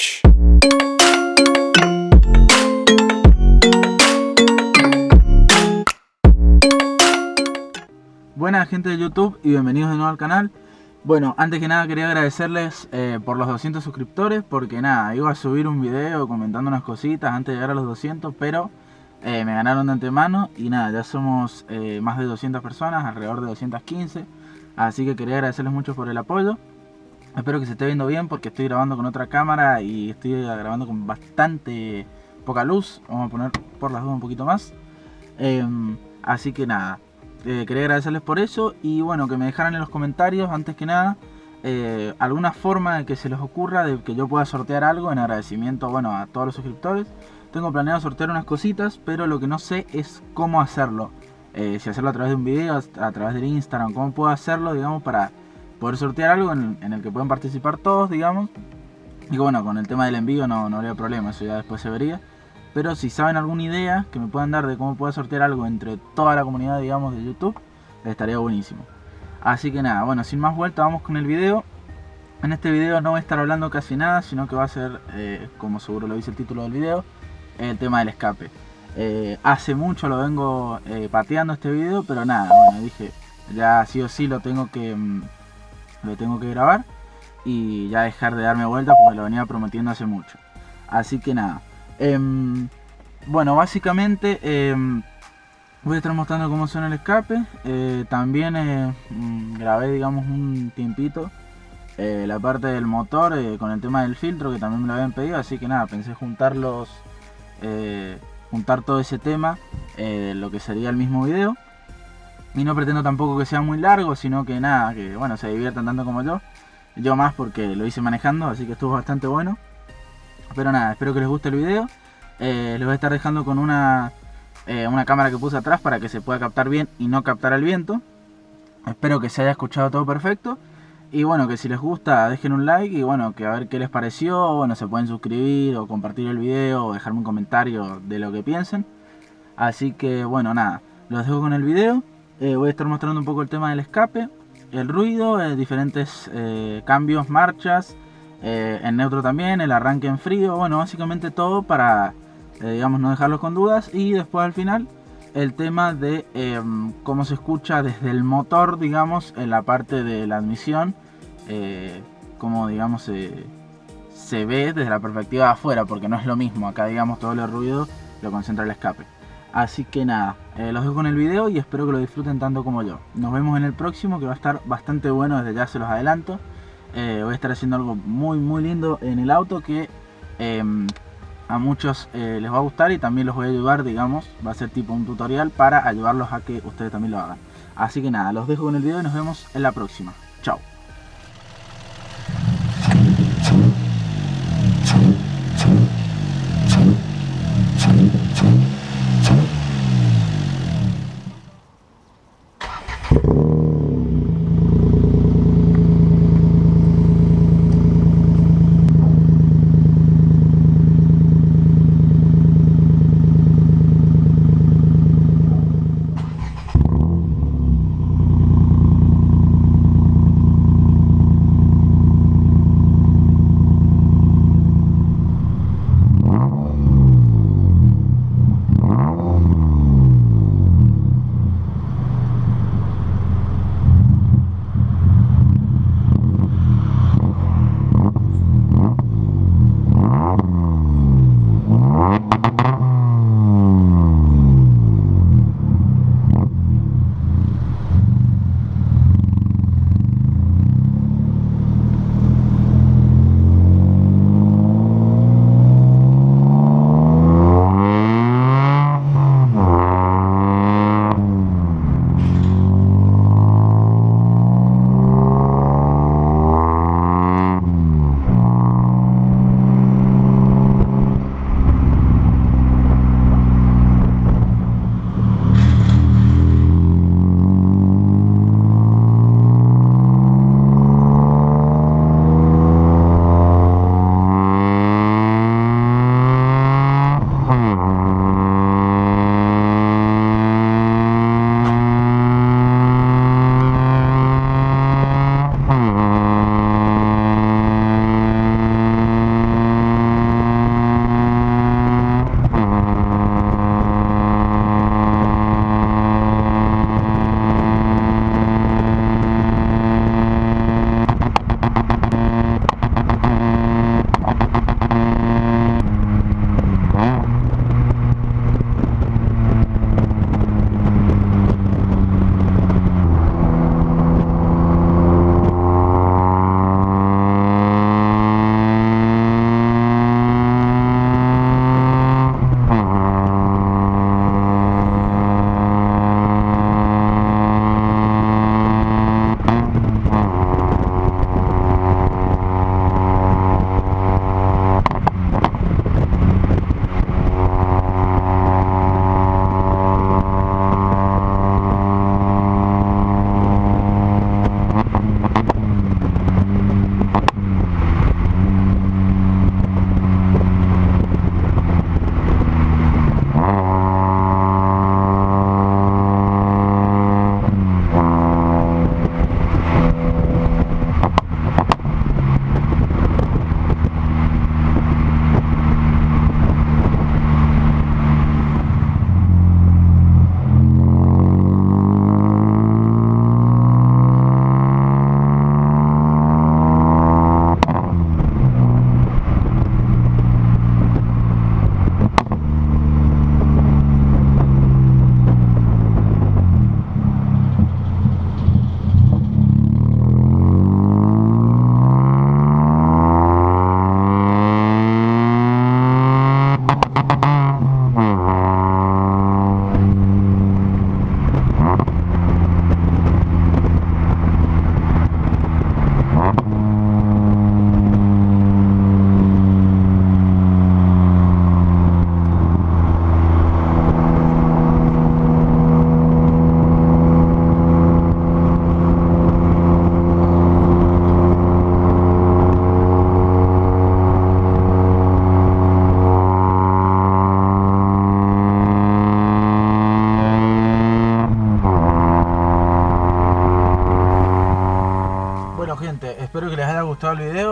Flash. Buenas gente de YouTube y bienvenidos de nuevo al canal. Bueno, antes que nada quería agradecerles por los 200 suscriptores, porque nada, iba a subir un video comentando unas cositas antes de llegar a los 200, pero me ganaron de antemano y nada, ya somos más de 200 personas, alrededor de 215, así que quería agradecerles mucho por el apoyo. Espero que se esté viendo bien porque estoy grabando con otra cámara y estoy grabando con bastante poca luz. Vamos a poner por las dudas un poquito más. Así que nada, quería agradecerles por eso y bueno, que me dejaran en los comentarios antes que nada alguna forma de que se les ocurra de que yo pueda sortear algo en agradecimiento, bueno, a todos los suscriptores. Tengo planeado sortear unas cositas, pero lo que no sé es cómo hacerlo. Si hacerlo a través de un video, a través del Instagram, cómo puedo hacerlo, digamos, para poder sortear algo en el que puedan participar todos, digamos. Y bueno, con el tema del envío no habría problema, eso ya después se vería. Pero si saben alguna idea que me puedan dar de cómo puedo sortear algo entre toda la comunidad, digamos, de YouTube, estaría buenísimo. Así que nada, bueno, sin más vuelta, vamos con el video. En este video no voy a estar hablando casi nada, sino que va a ser, como seguro lo dice el título del video, el tema del escape. Hace mucho lo vengo pateando este video, pero nada, bueno, dije, ya sí o sí lo tengo que grabar y ya dejar de darme vuelta porque lo venía prometiendo hace mucho. Así que nada, bueno, básicamente voy a estar mostrando cómo suena el escape. También grabé, digamos, un tiempito la parte del motor con el tema del filtro, que también me lo habían pedido. Así que nada, pensé juntar todo ese tema, lo que sería el mismo video. Y no pretendo tampoco que sea muy largo, sino que nada, que bueno, se diviertan tanto como yo. Yo más porque lo hice manejando, así que estuvo bastante bueno. Pero nada, espero que les guste el video. Les voy a estar dejando con una cámara que puse atrás para que se pueda captar bien y no captar el viento. Espero que se haya escuchado todo perfecto. Y bueno, que si les gusta dejen un like y bueno, que a ver qué les pareció. Bueno, se pueden suscribir o compartir el video o dejarme un comentario de lo que piensen. Así que bueno, nada, los dejo con el video. Voy a estar mostrando un poco el tema del escape, el ruido, diferentes cambios, marchas, en neutro también, el arranque en frío, bueno, básicamente todo para, digamos, no dejarlos con dudas. Y después al final el tema de cómo se escucha desde el motor, digamos, en la parte de la admisión, cómo, digamos, se ve desde la perspectiva de afuera, porque no es lo mismo, acá, digamos, todo el ruido lo concentra el escape. Así que nada, los dejo con el video y espero que lo disfruten tanto como yo. Nos vemos en el próximo, que va a estar bastante bueno, desde ya se los adelanto. Voy a estar haciendo algo muy lindo en el auto que a muchos les va a gustar y también los voy a ayudar, digamos. Va a ser tipo un tutorial para ayudarlos a que ustedes también lo hagan. Así que nada, los dejo con el video y nos vemos en la próxima. Chao.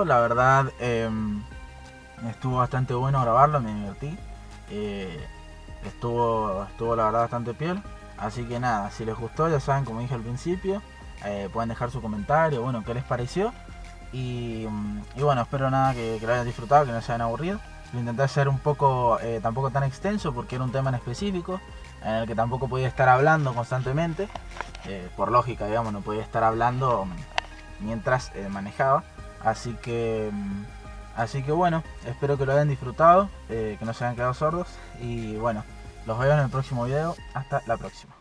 la verdad estuvo bastante bueno grabarlo, me divertí. Estuvo la verdad bastante piel. Así que nada, si les gustó, ya saben, como dije al principio, pueden dejar su comentario, bueno, qué les pareció. Y bueno, espero nada que lo hayan disfrutado, que no se hayan aburrido. Lo intenté hacer un poco, tampoco tan extenso, porque era un tema en específico, en el que tampoco podía estar hablando constantemente. Por lógica, digamos, no podía estar hablando mientras manejaba. Así que bueno, espero que lo hayan disfrutado, que no se hayan quedado sordos. Y bueno, los veo en el próximo video. Hasta la próxima.